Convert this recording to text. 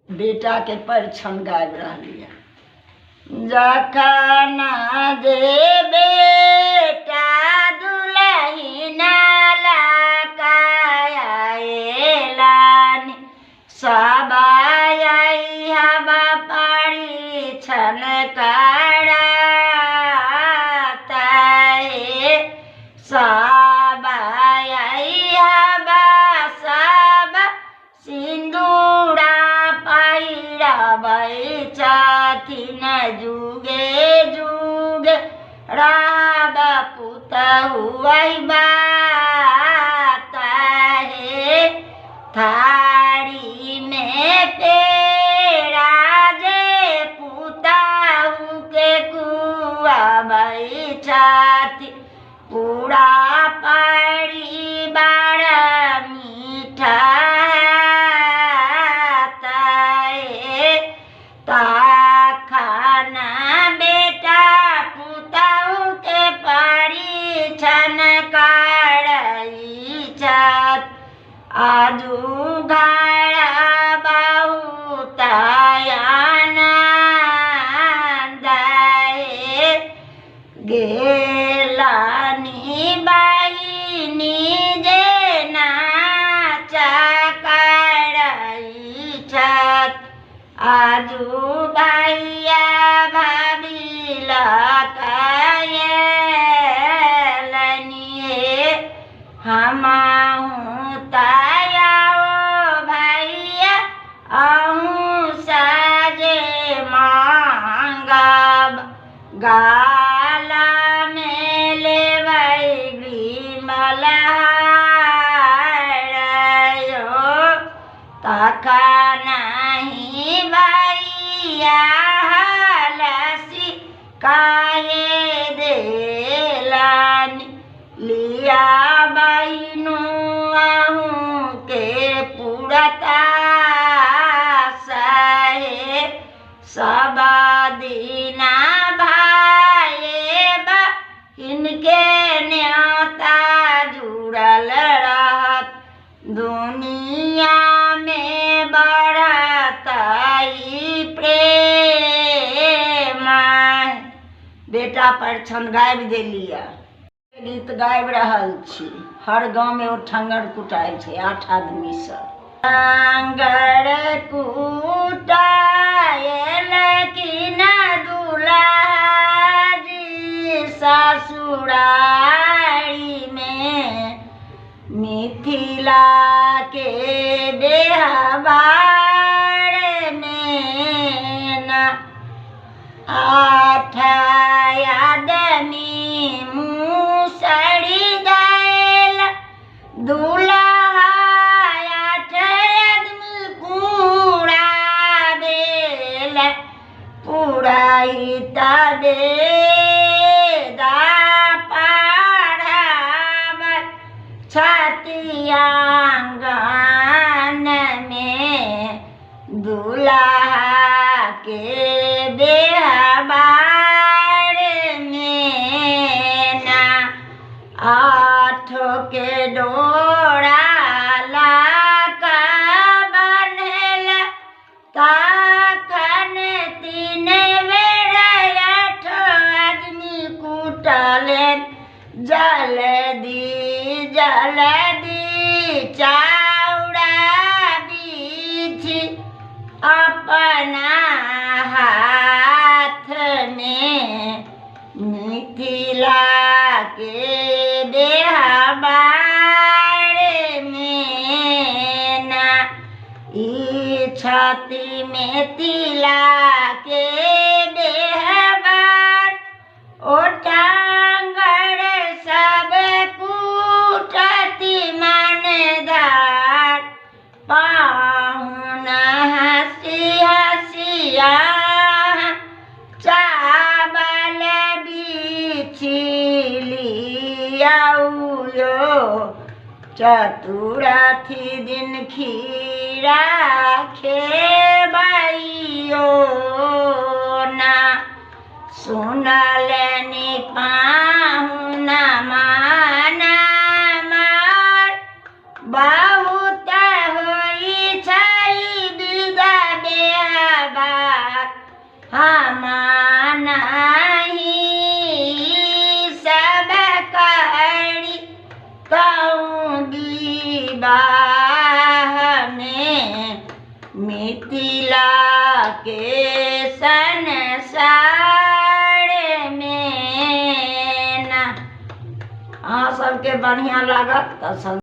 बेटा के परिछन गायब रही। जखना जे बेटा दुलहिना लकायलानी सबाई हवा परिछन कराताए सबाई हवा सब सिंदूरा पहिराबै छथिन जुगे जुगे राब पुतहु बाताहे थारी में पेड़ा जे पुतहु के खुआबै छथि पूरा परिवार मीठा खाना बेटा पुतहु के परिछन करई छथि आजू घर बहुत आनंद गेलनी बहिनी जे नाच करई छथि आजू भैया भाभी लकायलनिए हमहूँ तायाओ भैया अहूँ साजे मांगब गाला में लेबै बिमलहारियो तखनहि भैया हलसी काहे देलनि लिया बहिनु अहूँ के पुरता सहे सब दिना भाये बहिनके न्योता जुड़ल रहत दुनिया में बढ़त ई प्रेम। बेटा परिछन गाबि देलिए गीत गाबि रहल छी। हर गाँव में ओठंगर कुटाइ छै 8 आदमी से ठंगर कुटायल कि न दुलारी ससुरारी में मिथिला के बेहबार में न 8 आदमी मुसड़ी जाएल दूल्हा 8 आदमी पूरा बेल पूरा ही तबेदा पढ़ाब छथि आंगन में दूल्हा के बेहबार में ना 8 के डोरा लाका बन्हेल तखन 3 बेर 8 आदमी कुटलेन जल्दी जल्दी चाउरा बीछि अपना हाथ में मिथिला के बेहबार में ना ई छथि मिथिला के बेहबार ओठंगर सब कूटति मनधार पाहुन हँसी हँसिया चावल बिछिलियो चतुर्थी दिन खीरा खेबैयो ना सुनलनि पाहुन माना मार बहुत होई छै विदा बे हम नहीं सब करी कहूँगी बाह में मिथिला के संसार में ना। हाँ, सबके बढ़िया लागत तो सब